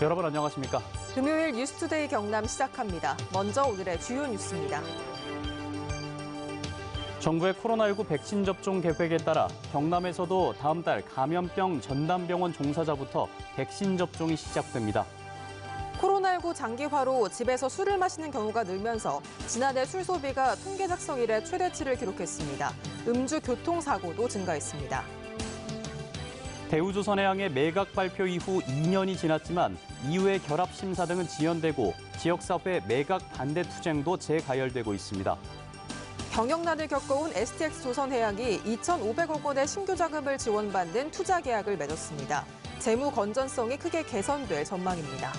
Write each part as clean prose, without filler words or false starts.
여러분 안녕하십니까? 금요일 뉴스투데이 경남 시작합니다. 먼저 오늘의 주요 뉴스입니다. 정부의 코로나19 백신 접종 계획에 따라 경남에서도 다음 달 감염병 전담병원 종사자부터 백신 접종이 시작됩니다. 코로나19 장기화로 집에서 술을 마시는 경우가 늘면서 지난해 술 소비가 통계 작성 이래 최대치를 기록했습니다. 음주 교통사고도 증가했습니다. 대우조선해양의 매각 발표 이후 2년이 지났지만 이후에 결합심사 등은 지연되고 지역사회 매각 반대 투쟁도 재가열되고 있습니다. 경영난을 겪어온 STX조선해양이 2,500억 원의 신규 자금을 지원받는 투자 계약을 맺었습니다. 재무 건전성이 크게 개선될 전망입니다.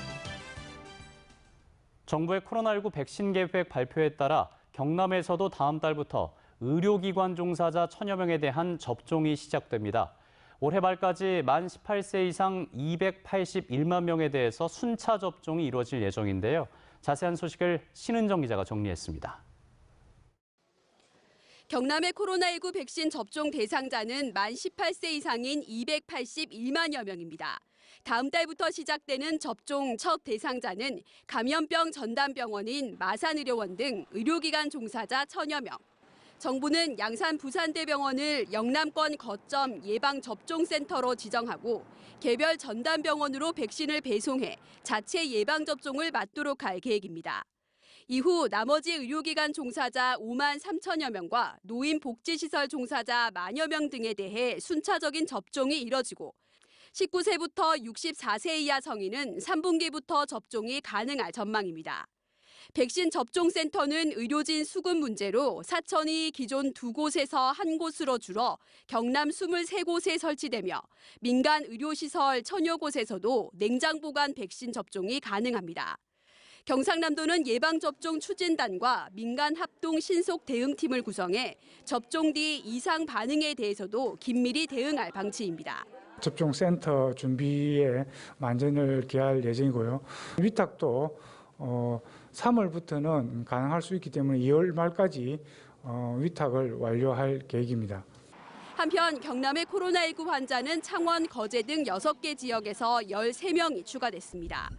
정부의 코로나19 백신 계획 발표에 따라 경남에서도 다음 달부터 의료기관 종사자 1,000여 명에 대한 접종이 시작됩니다. 올해 말까지 만 18세 이상 281만 명에 대해서 순차 접종이 이루어질 예정인데요. 자세한 소식을 신은정 기자가 정리했습니다. 경남의 코로나19 백신 접종 대상자는 만 18세 이상인 281만여 명입니다. 다음 달부터 시작되는 접종 첫 대상자는 감염병 전담병원인 마산의료원 등 의료기관 종사자 1,000여 명. 정부는 양산 부산대병원을 영남권 거점 예방접종센터로 지정하고 개별 전담병원으로 백신을 배송해 자체 예방접종을 맡도록 할 계획입니다. 이후 나머지 의료기관 종사자 5만 3천여 명과 노인복지시설 종사자 만여 명 등에 대해 순차적인 접종이 이뤄지고 19세부터 64세 이하 성인은 3분기부터 접종이 가능할 전망입니다. 백신 접종센터는 의료진 수급 문제로 사천이 기존 2곳에서 1곳으로 줄어 경남 23곳에 설치되며 민간 의료시설 1,000여 곳에서도 냉장 보관 백신 접종이 가능합니다. 경상남도는 예방접종 추진단과 민간 합동 신속 대응팀을 구성해 접종 뒤 이상 반응에 대해서도 긴밀히 대응할 방침입니다. 접종센터 준비에 만전을 기할 예정이고요. 위탁도 3월부터는 가능할 수 있기 때문에 2월 말까지 위탁을 완료할 계획입니다. 한편 경남의 코로나19 환자는 창원, 거제 등 6개 지역에서 13명이 추가됐습니다.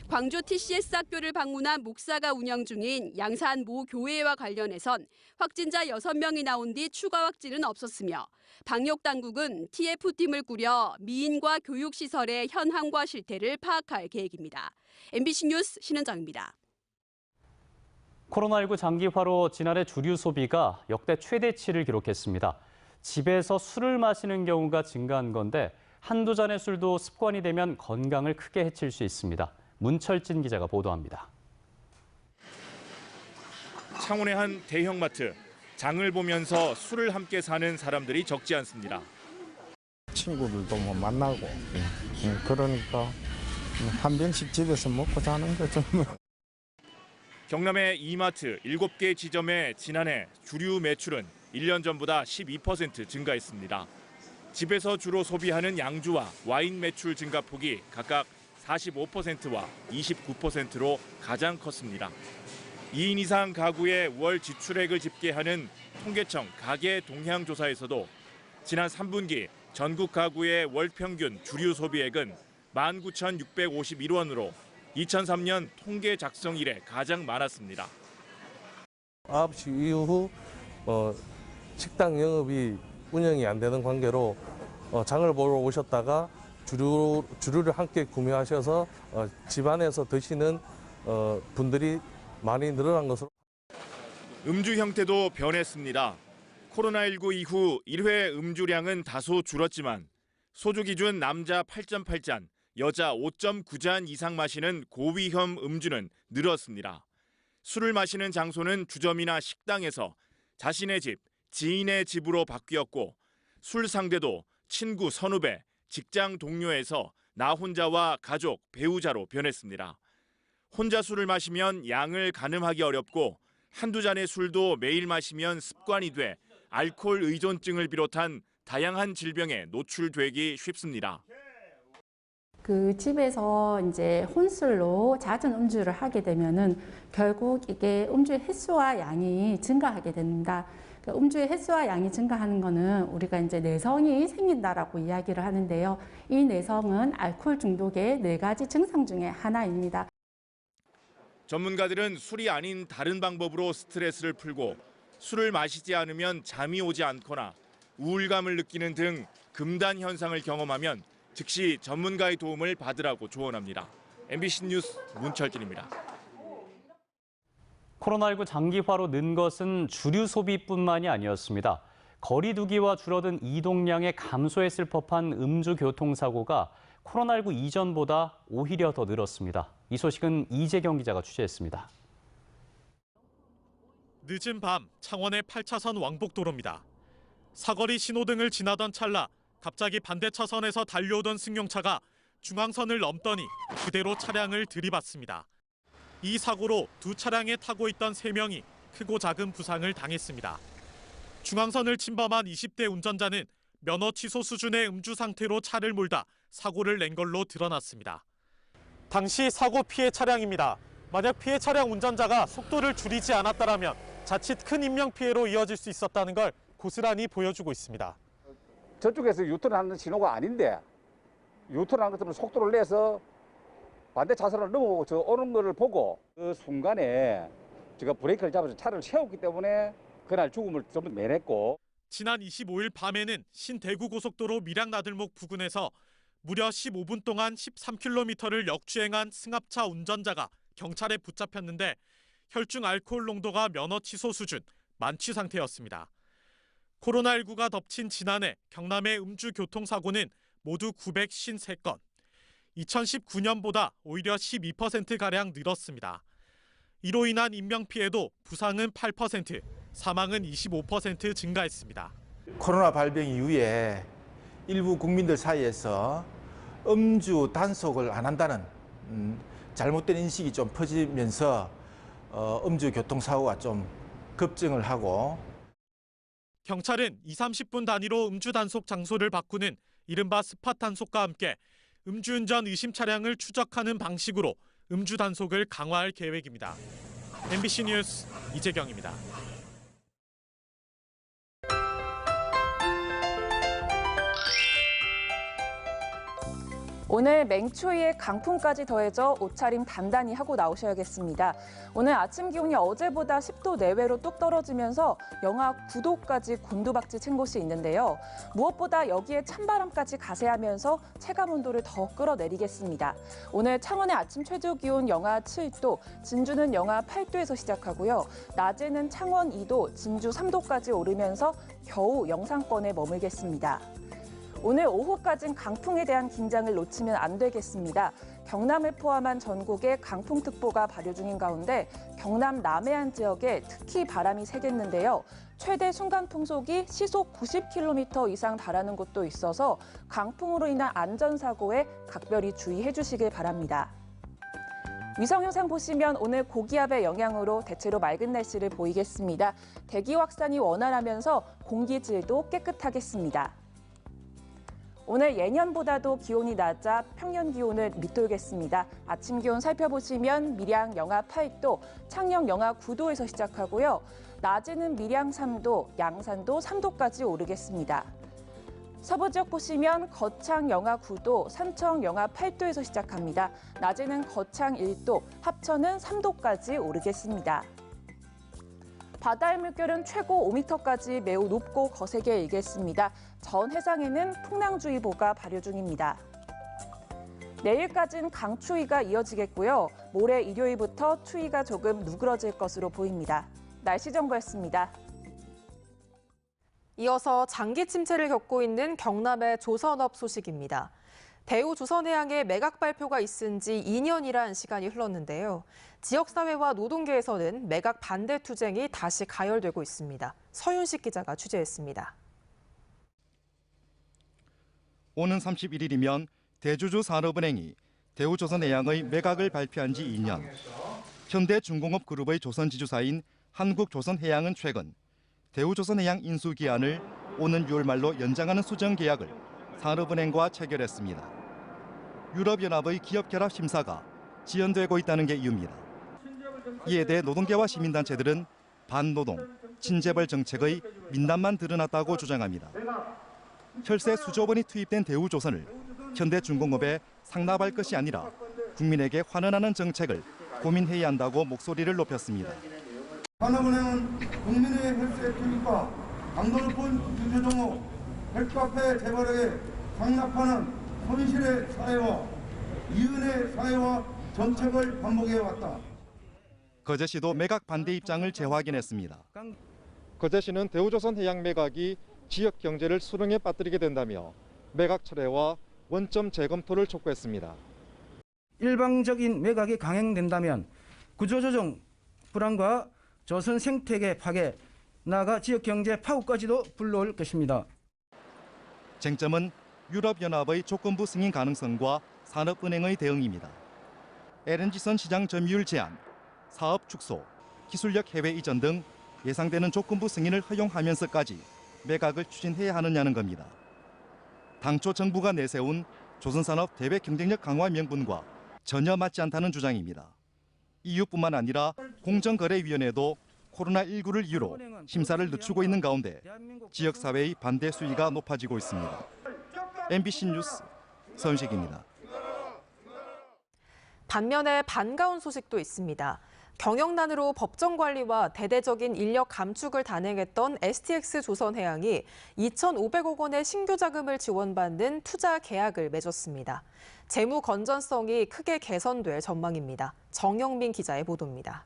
광주 TCS 학교를 방문한 목사가 운영 중인 양산 모 교회와 관련해선 확진자 6명이 나온 뒤 추가 확진은 없었으며 방역당국은 TF팀을 꾸려 미인과 교육시설의 현황과 실태를 파악할 계획입니다. MBC 뉴스 신은정입니다. 코로나19 장기화로 지난해 주류 소비가 역대 최대치를 기록했습니다. 집에서 술을 마시는 경우가 증가한 건데 한두 잔의 술도 습관이 되면 건강을 크게 해칠 수 있습니다. 문철진 기자가 보도합니다. 창원의 한 대형마트. 장을 보면서 술을 함께 사는 사람들이 적지 않습니다. 친구들도 뭐 만나고 그러니까 한 병씩 집에서 먹고 자는 거죠. 경남의 이마트 7개 지점의 지난해 주류 매출은 1년 전보다 12% 증가했습니다. 집에서 주로 소비하는 양주와 와인 매출 증가폭이 각각 45%와 29%로 가장 컸습니다. 2인 이상 가구의 월 지출액을 집계하는 통계청 가계 동향 조사에서도 지난 3분기 전국 가구의 월 평균 주류 소비액은 19,651원으로 2003년 통계 작성 이래 가장 많았습니다. 9시 이후 식당 영업이 운영이 안 되는 관계로 장을 보러 오셨다가 주류를 함께 구매하셔서 집안에서 드시는 분들이 많이 늘어난 것으로. 음주 형태도 변했습니다. 코로나19 이후 1회 음주량은 다소 줄었지만 소주 기준 남자 8.8잔, 여자 5.9잔 이상 마시는 고위험 음주는 늘었습니다. 술을 마시는 장소는 주점이나 식당에서 자신의 집, 지인의 집으로 바뀌었고 술 상대도 친구, 선후배, 직장 동료에서 나 혼자와 가족, 배우자로 변했습니다. 혼자 술을 마시면 양을 가늠하기 어렵고 한두 잔의 술도 매일 마시면 습관이 돼 알코올 의존증을 비롯한 다양한 질병에 노출되기 쉽습니다. 그 집에서 이제 혼술로 잦은 음주를 하게 되면은 결국 이게 음주 횟수와 양이 증가하게 됩니다. 그러니까 음주의 횟수와 양이 증가하는 것은 우리가 이제 내성이 생긴다라고 이야기를 하는데요. 이 내성은 알코올 중독의 4가지 증상 중에 하나입니다. 전문가들은 술이 아닌 다른 방법으로 스트레스를 풀고 술을 마시지 않으면 잠이 오지 않거나 우울감을 느끼는 등 금단 현상을 경험하면 즉시 전문가의 도움을 받으라고 조언합니다. MBC 뉴스 문철진입니다. 코로나19 장기화로 는 것은 주류 소비뿐만이 아니었습니다. 거리 두기와 줄어든 이동량에 감소했을 법한 음주 교통사고가 코로나19 이전보다 오히려 더 늘었습니다. 이 소식은 이재경 기자가 취재했습니다. 늦은 밤 창원의 8차선 왕복도로입니다. 사거리 신호등을 지나던 찰나 갑자기 반대 차선에서 달려오던 승용차가 중앙선을 넘더니 그대로 차량을 들이받습니다. 이 사고로 두 차량에 타고 있던 3명이 크고 작은 부상을 당했습니다. 중앙선을 침범한 20대 운전자는 면허 취소 수준의 음주 상태로 차를 몰다 사고를 낸 걸로 드러났습니다. 당시 사고 피해 차량입니다. 만약 피해 차량 운전자가 속도를 줄이지 않았다면 자칫 큰 인명피해로 이어질 수 있었다는 걸 고스란히 보여주고 있습니다. 저쪽에서 유턴하는 신호가 아닌데 유턴하는 것처럼 속도를 내서 반대 차선을 넘어오고 저 오는 거를 보고 그 순간에 제가 브레이크를 잡아서 차를 세웠기 때문에 그날 죽음을 전부 면했고. 지난 25일 밤에는 신대구 고속도로 밀양나들목 부근에서 무려 15분 동안 13km를 역주행한 승합차 운전자가 경찰에 붙잡혔는데 혈중 알코올 농도가 면허 취소 수준, 만취 상태였습니다. 코로나19가 덮친 지난해 경남의 음주 교통사고는 모두 953건. 2019년보다 오히려 12%가량 늘었습니다. 이로 인한 인명피해도 부상은 8%, 사망은 25% 증가했습니다. 코로나 발병 이후에 일부 국민들 사이에서 음주 단속을 안 한다는 잘못된 인식이 좀 퍼지면서 음주 교통사고가 좀 급증을 하고. 경찰은 20-30분 단위로 음주 단속 장소를 바꾸는 이른바 스팟 단속과 함께 음주운전 의심 차량을 추적하는 방식으로 음주 단속을 강화할 계획입니다. MBC 뉴스 이재경입니다. 오늘 맹추위에 강풍까지 더해져 옷차림 단단히 하고 나오셔야겠습니다. 오늘 아침 기온이 어제보다 10도 내외로 뚝 떨어지면서 영하 9도까지 곤두박질 친 곳이 있는데요. 무엇보다 여기에 찬바람까지 가세하면서 체감온도를 더 끌어내리겠습니다. 오늘 창원의 아침 최저 기온 영하 7도, 진주는 영하 8도에서 시작하고요. 낮에는 창원 2도, 진주 3도까지 오르면서 겨우 영상권에 머물겠습니다. 오늘 오후까지는 강풍에 대한 긴장을 놓치면 안 되겠습니다. 경남을 포함한 전국에 강풍특보가 발효 중인 가운데 경남 남해안 지역에 특히 바람이 세겠는데요. 최대 순간풍속이 시속 90km 이상 달하는 곳도 있어서 강풍으로 인한 안전사고에 각별히 주의해 주시길 바랍니다. 위성영상 보시면 오늘 고기압의 영향으로 대체로 맑은 날씨를 보이겠습니다. 대기 확산이 원활하면서 공기질도 깨끗하겠습니다. 오늘 예년보다도 기온이 낮아 평년 기온을 밑돌겠습니다. 아침 기온 살펴보시면 밀양 영하 8도, 창녕 영하 9도에서 시작하고요. 낮에는 밀양 3도, 양산도 3도까지 오르겠습니다. 서부 지역 보시면 거창 영하 9도, 산청 영하 8도에서 시작합니다. 낮에는 거창 1도, 합천은 3도까지 오르겠습니다. 바다의 물결은 최고 5m까지 매우 높고 거세게 일겠습니다. 전 해상에는 풍랑주의보가 발효 중입니다. 내일까지는 강추위가 이어지겠고요. 모레 일요일부터 추위가 조금 누그러질 것으로 보입니다. 날씨 정보였습니다. 이어서 장기 침체를 겪고 있는 경남의 조선업 소식입니다. 대우조선해양의 매각 발표가 있은 지 2년이란 시간이 흘렀는데요. 지역사회와 노동계에서는 매각 반대 투쟁이 다시 가열되고 있습니다. 서윤식 기자가 취재했습니다. 오는 31일이면 대주주산업은행이 대우조선해양의 매각을 발표한 지 2년. 현대중공업그룹의 조선지주사인 한국조선해양은 최근 대우조선해양 인수기한을 오는 6월 말로 연장하는 수정계약을 산업은행과 체결했습니다. 유럽연합의 기업결합 심사가 지연되고 있다는 게 이유입니다. 이에 대해 노동계와 시민단체들은 반노동, 친재벌 정책의 민낯만 드러났다고 주장합니다. 혈세 수조 원이 투입된 대우조선을 현대중공업에 상납할 것이 아니라 국민에게 환원하는 정책을 고민해야 한다고 목소리를 높였습니다. 산업은행은 국민의 혈세 투입과 강도 높은 주주종목 혈카페 재벌에게 상납하는 손실의 사회와 이은의 사회와 정책을 반복해왔다. 거제시도 매각 반대 입장을 재확인했습니다. 거제시는 대우조선 해양 매각이 지역 경제를 수렁에 빠뜨리게 된다며 매각 철회와 원점 재검토를 촉구했습니다. 일방적인 매각이 강행된다면 구조조정 불안과 조선 생태계 파괴, 나아가 지역 경제 파국까지도 불러올 것입니다. 쟁점은 유럽연합의 조건부 승인 가능성과 산업은행의 대응입니다. LNG선 시장 점유율 제한, 사업 축소, 기술력 해외 이전 등 예상되는 조건부 승인을 허용하면서까지 매각을 추진해야 하느냐는 겁니다. 당초 정부가 내세운 조선산업 대외 경쟁력 강화 명분과 전혀 맞지 않다는 주장입니다. EU뿐만 아니라 공정거래위원회도 코로나19를 이유로 심사를 늦추고 있는 가운데 지역사회의 반대 수위가 높아지고 있습니다. MBC 뉴스 서은식입니다. 반면에 반가운 소식도 있습니다. 경영난으로 법정 관리와 대대적인 인력 감축을 단행했던 STX 조선해양이 2,500억 원의 신규 자금을 지원받는 투자 계약을 맺었습니다. 재무 건전성이 크게 개선될 전망입니다. 정영민 기자의 보도입니다.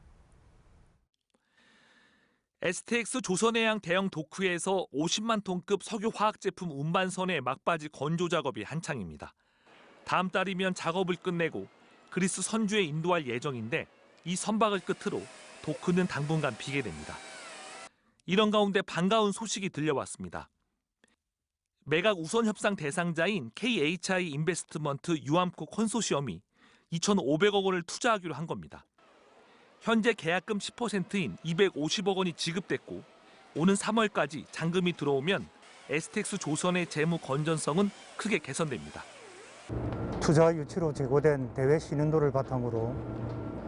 STX 조선해양 대형 도크에서 50만 톤급 석유 화학 제품 운반선의 막바지 건조 작업이 한창입니다. 다음 달이면 작업을 끝내고 그리스 선주에 인도할 예정인데 이 선박을 끝으로 도크는 당분간 비게 됩니다. 이런 가운데 반가운 소식이 들려왔습니다. 매각 우선 협상 대상자인 KHI 인베스트먼트 유암코 컨소시엄이 2,500억 원을 투자하기로 한 겁니다. 현재 계약금 10%인 250억 원이 지급됐고 오는 3월까지 잔금이 들어오면 STX 조선의 재무 건전성은 크게 개선됩니다. 투자 유치로 제고된 대외 신인도를 바탕으로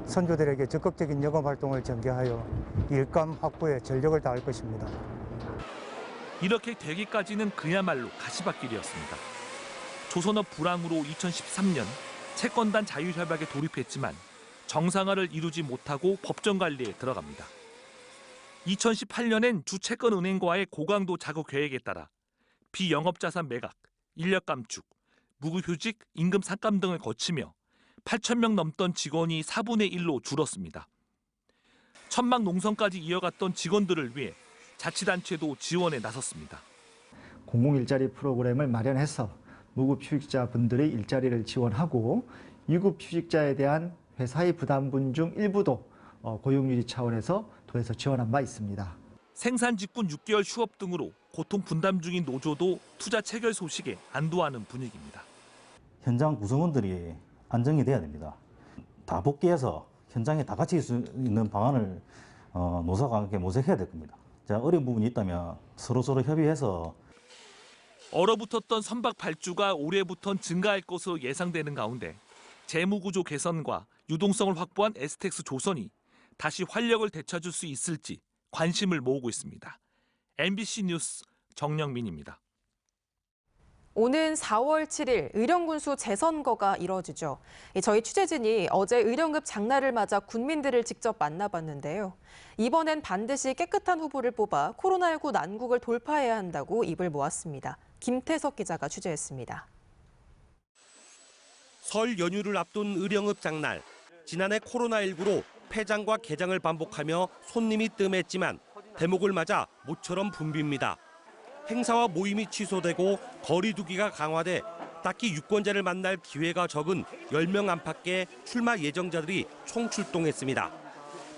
선조들에게 적극적인 영업 활동을 전개하여 일감 확보에 전력을 다할 것입니다. 이렇게 되기까지는 그야말로 가시밭길이었습니다. 조선업 불황으로 2013년 채권단 자유협약에 돌입했지만 정상화를 이루지 못하고 법정 관리에 들어갑니다. 2018년엔 주채권은행과의 고강도 작업 계획에 따라 비영업자산 매각, 인력 감축, 무급휴직, 임금 삭감 등을 거치며 8,000명 넘던 직원이 4분의 1로 줄었습니다. 천막 농성까지 이어갔던 직원들을 위해 자치단체도 지원에 나섰습니다. 공공일자리 프로그램을 마련해서 무급휴직자분들의 일자리를 지원하고 유급휴직자에 대한 회사의 부담분 중 일부도 고용유지 차원에서 도에서 지원한 바 있습니다. 생산 직군 6개월 휴업 등으로 고통 분담 중인 노조도 투자 체결 소식에 안도하는 분위기입니다. 현장 구성원들이 안정이 돼야 됩니다. 다 복귀해서 현장에 다 같이 있을 수 있는 방안을 노사가 함께 모색해야 될 겁니다. 어려운 부분이 있다면 서로 협의해서 얼어붙었던 선박 발주가 올해부터는 증가할 것으로 예상되는 가운데 재무구조 개선과 유동성을 확보한 STX 조선이 다시 활력을 되찾을 수 있을지 관심을 모으고 있습니다. MBC 뉴스 정영민입니다. 오는 4월 7일 의령군수 재선거가 이뤄지죠. 저희 취재진이 어제 의령읍 장날을 맞아 군민들을 직접 만나봤는데요. 이번엔 반드시 깨끗한 후보를 뽑아 코로나19 난국을 돌파해야 한다고 입을 모았습니다. 김태석 기자가 취재했습니다. 설 연휴를 앞둔 의령읍 장날. 지난해 코로나19로 폐장과 개장을 반복하며 손님이 뜸했지만 대목을 맞아 모처럼 붐빕니다. 행사와 모임이 취소되고 거리 두기가 강화돼 딱히 유권자를 만날 기회가 적은 10명 안팎의 출마 예정자들이 총출동했습니다.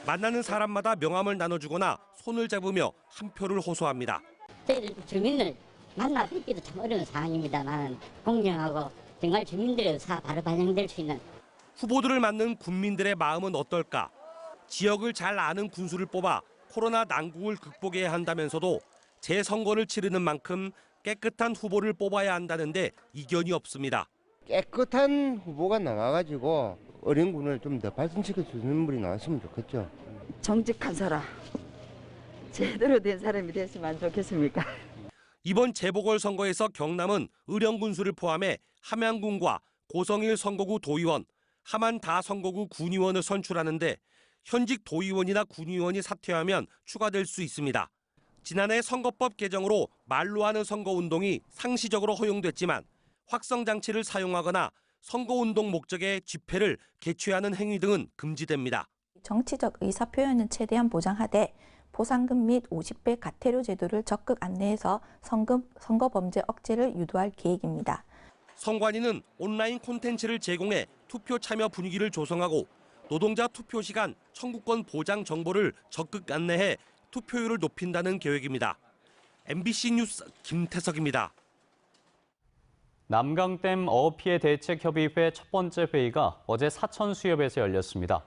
만나는 사람마다 명함을 나눠주거나 손을 잡으며 한 표를 호소합니다. 저희들 주민을 만나 뵙기도 참 어려운 상황입니다만 공정하고 정말 주민들의 의사 바로 반영될 수 있는 후보들을 맡는 군민들의 마음은 어떨까? 지역을 잘 아는 군수를 뽑아 코로나 난국을 극복해야 한다면서도 재선거를 치르는 만큼 깨끗한 후보를 뽑아야 한다는데 이견이 없습니다. 깨끗한 후보가 나와가지고 의령군을 좀 더 발전시킬 수 있는 분이 나왔으면 좋겠죠. 정직한 사람, 제대로 된 사람이 됐으면 좋겠습니까? 이번 재보궐선거에서 경남은 의령군수를 포함해 함양군과 고성일 선거구 도의원, 함안다 선거구 군의원을 선출하는데 현직 도의원이나 군의원이 사퇴하면 추가될 수 있습니다. 지난해 선거법 개정으로 말로 하는 선거운동이 상시적으로 허용됐지만 확성장치를 사용하거나 선거운동 목적의 집회를 개최하는 행위 등은 금지됩니다. 정치적 의사표현은 최대한 보장하되 보상금 및 50배 가태료 제도를 적극 안내해서 선거 범죄 억제를 유도할 계획입니다. 선관위는 온라인 콘텐츠를 제공해 투표 참여 분위기를 조성하고 노동자 투표 시간 청구권 보장 정보를 적극 안내해 투표율을 높인다는 계획입니다. MBC 뉴스 김태석입니다. 남강댐 어업피해 대책협의회 첫 번째 회의가 어제 사천수협에서 열렸습니다.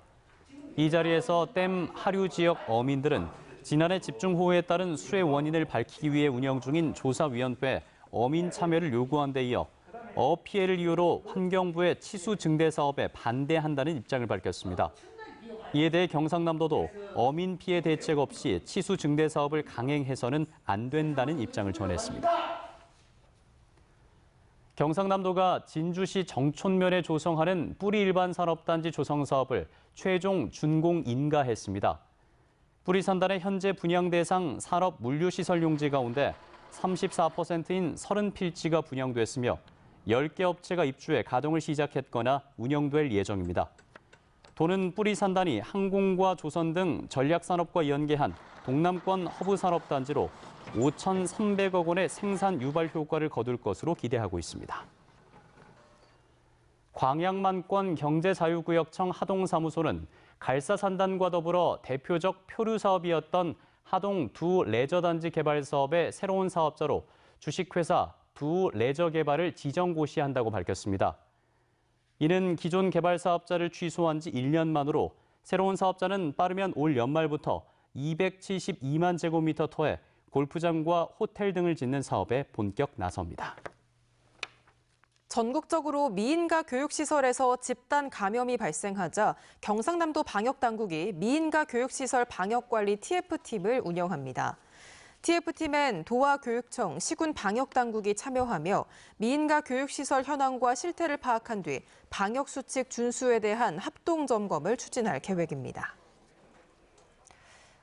이 자리에서 댐 하류 지역 어민들은 지난해 집중호우에 따른 수해 원인을 밝히기 위해 운영 중인 조사위원회 어민 참여를 요구한 데 이어 어업 피해를 이유로 환경부의 치수 증대 사업에 반대한다는 입장을 밝혔습니다. 이에 대해 경상남도도 어민 피해 대책 없이 치수 증대 사업을 강행해서는 안 된다는 입장을 전했습니다. 경상남도가 진주시 정촌면에 조성하는 뿌리 일반 산업단지 조성 사업을 최종 준공 인가했습니다. 뿌리 산단의 현재 분양 대상 산업 물류시설 용지 가운데 34%인 30필지가 분양됐으며 10개 업체가 입주해 가동을 시작했거나 운영될 예정입니다. 도는 뿌리 산단이 항공과 조선 등 전략산업과 연계한 동남권 허브 산업단지로 5,300억 원의 생산 유발 효과를 거둘 것으로 기대하고 있습니다. 광양만권 경제자유구역청 하동사무소는 갈사산단과 더불어 대표적 표류 사업이었던 하동 두 레저단지 개발 사업의 새로운 사업자로 주식회사 두 레저 개발을 지정고시한다고 밝혔습니다. 이는 기존 개발 사업자를 취소한 지 1년 만으로 새로운 사업자는 빠르면 올 연말부터 272만 제곱미터 터에 골프장과 호텔 등을 짓는 사업에 본격 나섭니다. 전국적으로 미인가 교육시설에서 집단 감염이 발생하자 경상남도 방역당국이 미인가 교육시설 방역관리 TF팀을 운영합니다. TF팀엔 도와 교육청, 시군 방역당국이 참여하며 미인가 교육시설 현황과 실태를 파악한 뒤 방역수칙 준수에 대한 합동점검을 추진할 계획입니다.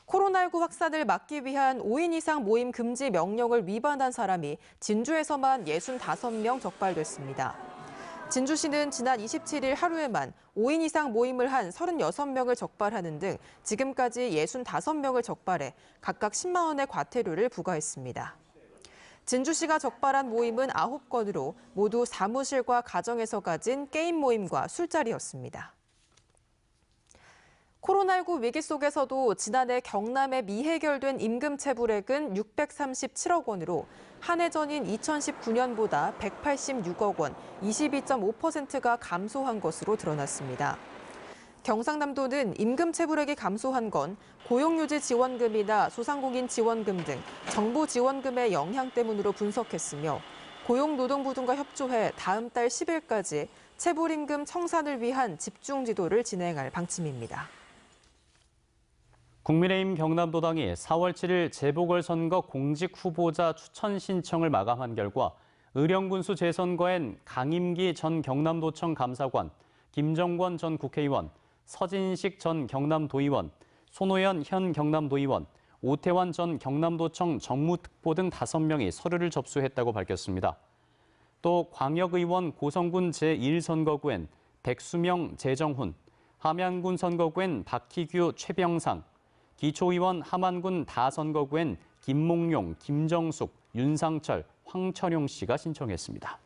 코로나19 확산을 막기 위한 5인 이상 모임 금지 명령을 위반한 사람이 진주에서만 65명 적발됐습니다. 진주시는 지난 27일 하루에만 5인 이상 모임을 한 36명을 적발하는 등 지금까지 65명을 적발해 각각 10만 원의 과태료를 부과했습니다. 진주시가 적발한 모임은 9건으로 모두 사무실과 가정에서 가진 게임 모임과 술자리였습니다. 코로나19 위기 속에서도 지난해 경남에 미해결된 임금체불액은 637억 원으로 한 해 전인 2019년보다 186억 원, 22.5%가 감소한 것으로 드러났습니다. 경상남도는 임금체불액이 감소한 건 고용유지 지원금이나 소상공인 지원금 등 정부 지원금의 영향 때문으로 분석했으며 고용노동부 등과 협조해 다음 달 10일까지 체불임금 청산을 위한 집중지도를 진행할 방침입니다. 국민의힘 경남도당이 4월 7일 재보궐선거 공직 후보자 추천 신청을 마감한 결과 의령군수 재선거엔 강임기 전 경남도청 감사관, 김정권 전 국회의원, 서진식 전 경남도의원, 손호연 현 경남도의원, 오태환 전 경남도청 정무특보 등 5명이 서류를 접수했다고 밝혔습니다. 또 광역의원 고성군 제1선거구엔 백수명, 재정훈, 함양군 선거구엔 박희규, 최병상, 기초의원 함안군 다선거구엔 김몽룡, 김정숙, 윤상철, 황철용 씨가 신청했습니다.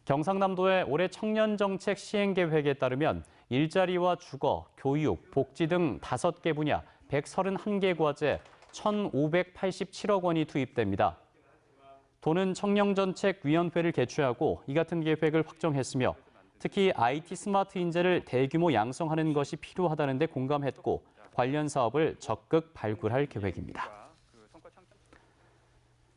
경상남도의 올해 청년정책 시행계획에 따르면 일자리와 주거, 교육, 복지 등 5개 분야 131개 과제 1,587억 원이 투입됩니다. 도는 청년정책위원회를 개최하고 이 같은 계획을 확정했으며 특히 IT 스마트 인재를 대규모 양성하는 것이 필요하다는 데 공감했고 관련 사업을 적극 발굴할 계획입니다.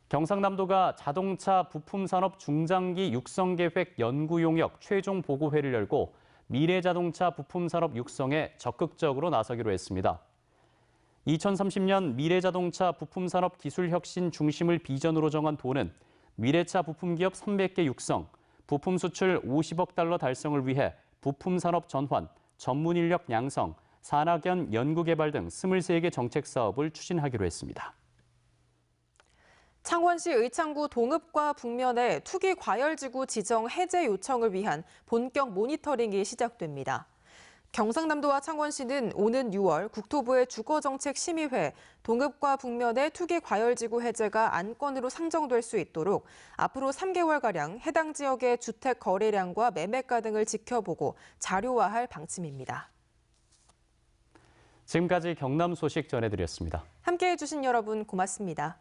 경상남도가 자동차 부품산업 중장기 육성계획 연구용역 최종 보고회를 열고 미래자동차 부품산업 육성에 적극적으로 나서기로 했습니다. 2030년 미래자동차 부품산업 기술혁신 중심을 비전으로 정한 도는 미래차 부품기업 300개 육성, 부품 수출 50억 달러 달성을 위해 부품산업 전환, 전문인력 양성, 산학연 연구개발 등 23개 정책 사업을 추진하기로 했습니다. 창원시 의창구 동읍과 북면에 투기 과열지구 지정 해제 요청을 위한 본격 모니터링이 시작됩니다. 경상남도와 창원시는 오는 6월 국토부의 주거정책심의회 동읍과 북면의 투기 과열지구 해제가 안건으로 상정될 수 있도록 앞으로 3개월가량 해당 지역의 주택 거래량과 매매가 등을 지켜보고 자료화할 방침입니다. 지금까지 경남 소식 전해드렸습니다. 함께해 주신 여러분 고맙습니다.